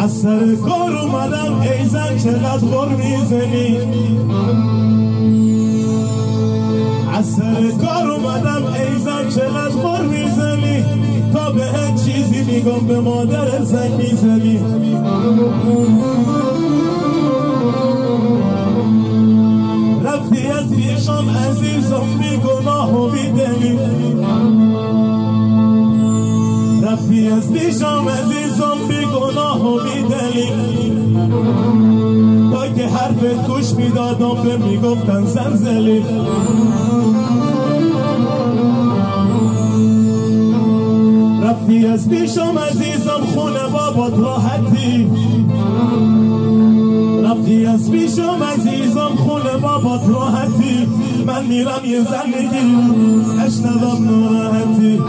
از سر کار اومدم ای زن چقدر غر میزنی از سر کار اومدم ای زن چقدر غر میزنی تا به چیزی میگم به مادر زن میزنی رفتی از پیشم عزیزم بی گناه و بی دلی رفتی از پیشم عزیزم بی گناه و بی دلی تا که حرفت گوش میدادم به میگفتن زنزلی رفتی از پیشم عزیزم خونه بابات راحتی رفتی از پیشم عزیزم خونه بابات راحتی من میرم یه زندگی اشنوم ناراحتی